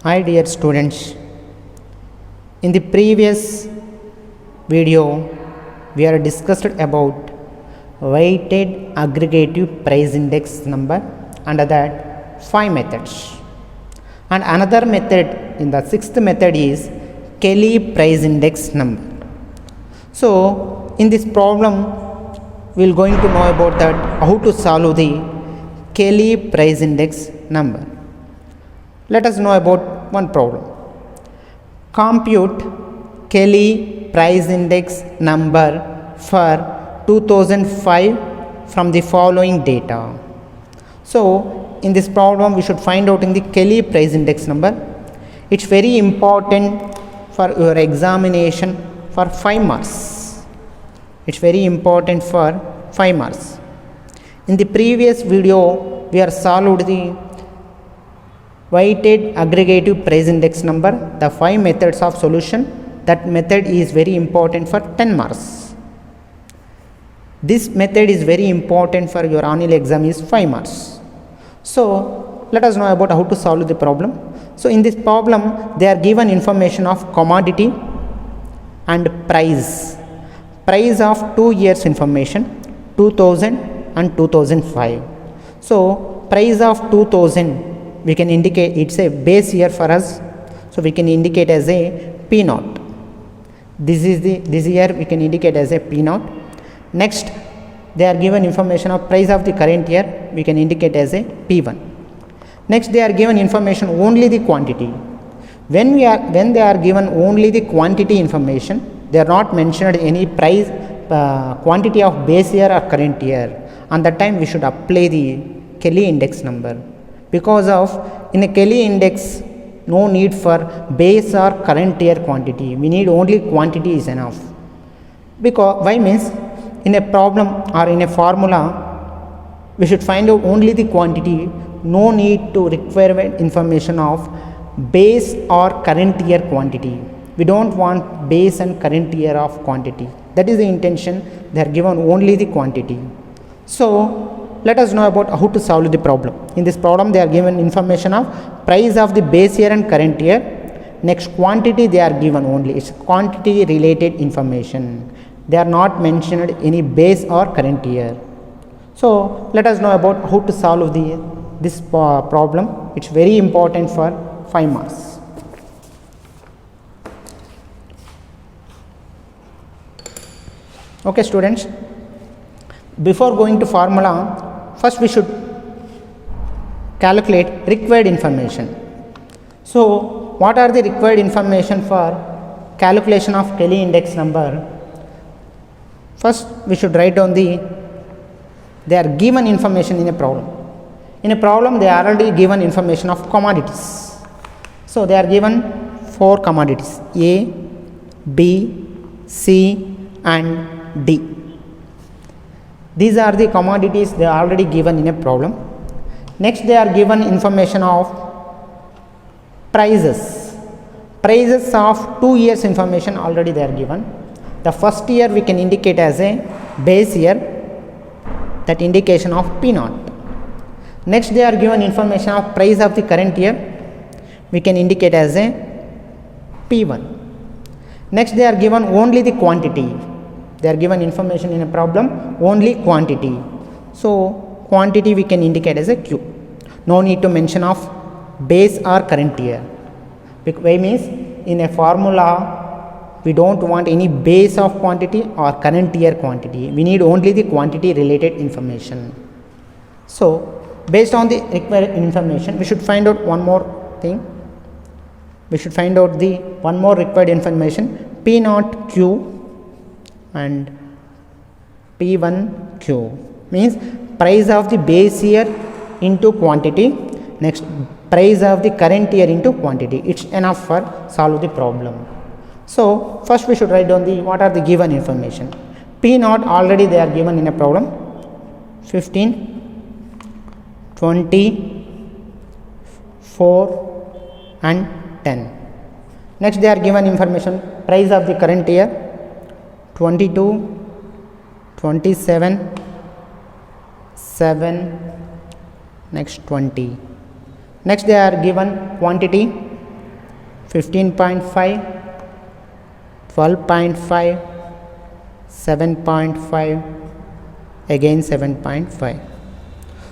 Hi dear students, in the previous video we are discussed about weighted aggregative price index number, under that 5 methods, and another method in the sixth method is Kelly price index number. So in this problem we will going to know about that how to solve the Kelly price index number. Let us know about one problem. Compute Kelly price index number for 2005 from the following data. So in this problem we should find out in the Kelly price index number. It's very important for your examination for 5 marks. It's very important for 5 marks. In the previous video we are solved the weighted aggregative price index number, the 5 methods of solution. That method is very important for 10 marks. This method is very important for your annual exam is 5 marks. So let us know about how to solve the problem. So in this problem they are given information of commodity and price of 2 years information, 2000 and 2005. So price of 2000 we can indicate it's a base year for us, so we can indicate as a P naught. This year we can indicate as a P naught. Next they are given information of price of the current year, we can indicate as a P1. Next they are given information only the quantity. When they are given only the quantity information, they are not mentioned any price quantity of base year or current year. On that time we should apply the Kelly index number, because of in a Kelly index no need for base or current year quantity, we need only quantity is enough. Because why means in a problem or in a formula we should find out only the quantity, no need to require information of base or current year quantity. We don't want base and current year of quantity. That is the intention, they are given only the quantity. So let us know about how to solve the problem. In this problem they are given information of price of the base year and current year. Next quantity they are given only, it's quantity related information. They are not mentioned any base or current year. So let us know about how to solve this problem. It's very important for 5 marks. Okay students, before going to formula, first we should calculate required information. So what are the required information for calculation of Kelly index number? First we should write down they are given information in a problem. In a problem they are already given information of commodities. So they are given 4 commodities, A, B, C and D. These are the commodities they are already given in a problem. Next they are given information of prices of 2 years information already they are given. The first year we can indicate as a base year, that indication of P naught. Next they are given information of price of the current year, we can indicate as a P1. Next they are given only the quantity. They are given information in a problem only quantity. So quantity we can indicate as a Q. No need to mention of base or current year. Why means in a formula we don't want any base of quantity or current year quantity. We need only the quantity related information. So based on the required information we should find out one more thing. We should find out the one more required information, P naught Q and P1 Q, means price of the base year into quantity, next price of the current year into quantity. It's enough for solve the problem. So first we should write down what are the given information. P naught already they are given in a problem, 15, 20, 4 and 10. Next they are given information price of the current year, 22, 27, 7, next 20. Next they are given quantity 15.5, 12.5, 7.5, again 7.5.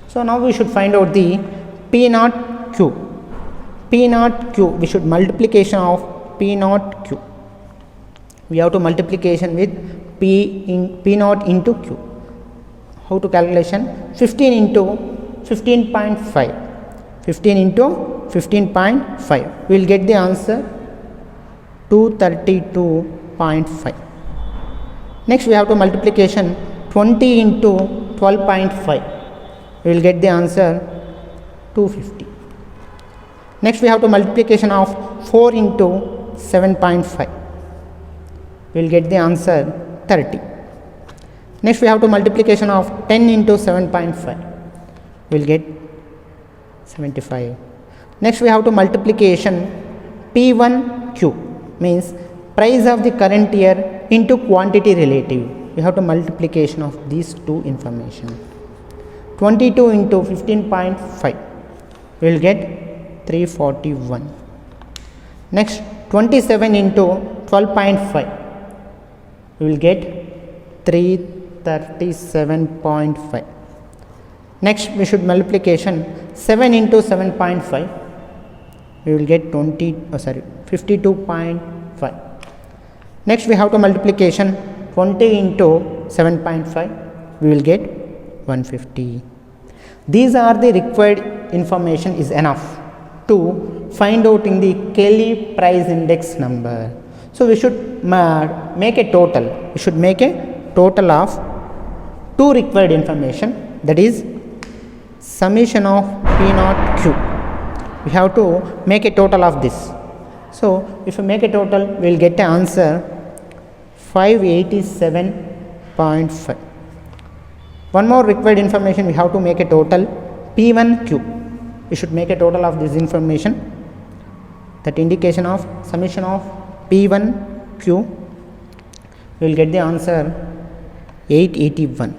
So now we should find out the P naught Q. P naught Q, we should multiplication of P naught Q. We have to multiplication with P naught into Q. How to calculation? 15 into 15.5. 15 into 15.5. We will get the answer 232.5. Next we have to multiplication 20 into 12.5. We will get the answer 250. Next we have to multiplication of 4 into 7.5. We will get the answer 30. Next we have to multiplication of 10 into 7.5. We will get 75. Next we have to multiplication P1Q, means price of the current year into quantity relative. We have to multiplication of these two information. 22 into 15.5. We will get 341. Next 27 into 12.5. We will get 337.5. Next we should multiplication 7 into 7.5. We will get 52.5. Next we have to multiplication 20 into 7.5. We will get 150. These are the required information is enough to find out in the Kelly price index number. So we should make a total. We should make a total of two required information, that is summation of P naught Q. We have to make a total of this. So if we make a total, we will get an answer 587.5. One more required information, we have to make a total P1Q. We should make a total of this information, that indication of summation of P1Q. We will get the answer 881.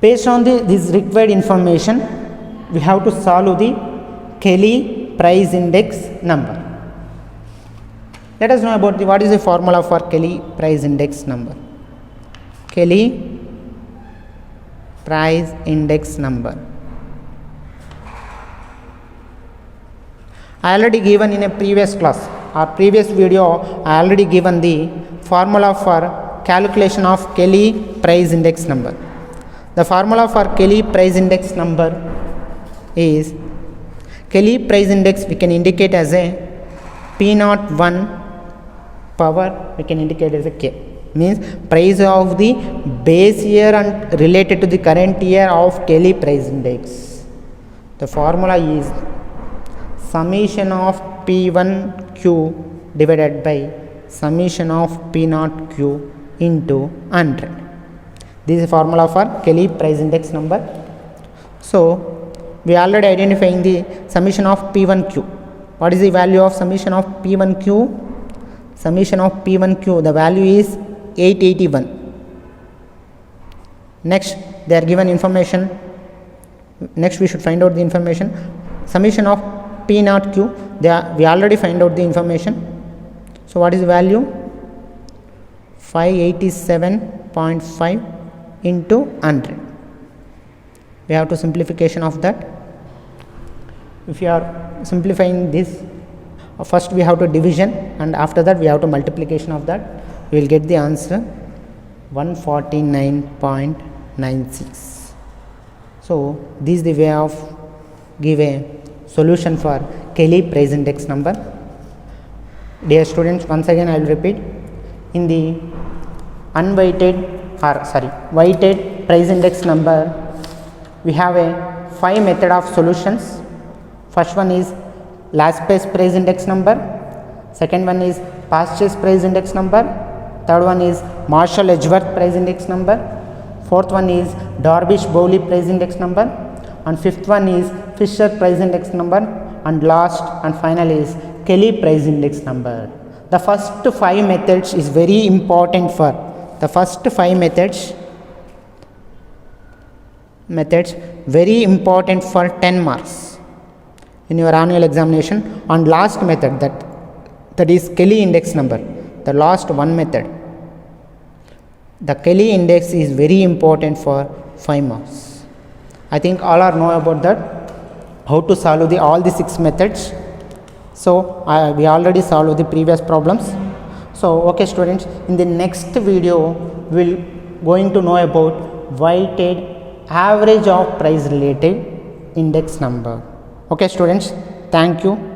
Based on this required information, we have to solve the Kelly price index number. Let us know about what is the formula for Kelly price index number. Kelly price index number. I already given in a previous class or previous video, I already given the formula for calculation of Kelly price index number. The formula for Kelly price index number is Kelly price index we can indicate as a P01 power, we can indicate as a K, means price of the base year and related to the current year of Kelly price index. The formula is summation of P1Q divided by summation of P0Q into 100. This is the formula for Kelly price index number. So we already identifying the summation of P1Q. What is the value of summation of P1Q? Summation of P1Q, the value is 881. Next they are given information. Next we should find out the information. Summation of P0Q, we already find out the information. So what is the value? 587.5 into 100. We have to simplification of that. If you are simplifying this, first we have to division and after that we have to multiplication of that. We will get the answer 149.96. So this is the way of give a solution for Kelly price index number. Dear students, once again I will repeat, in the weighted price index number, we have a 5 method of solutions. First one is Laspey's price index number, second one is Pasteu's price index number, third one is Marshall Edgeworth price index number, fourth one is Darvish-Bowley price index number, and fifth one is Fisher price index number, and last and final is Kelly price index number. The first 5 methods is very important for the first 5 methods very important for 10 marks. in your annual examination. On last method, that is Kelly index number, the last one method. The Kelly index is very important for 5 marks. I think all are know about that, how to solve all the 6 methods. So we already solved the previous problems. So okay students, in the next video we'll going to know about weighted average of price relative index number. Okay students, thank you.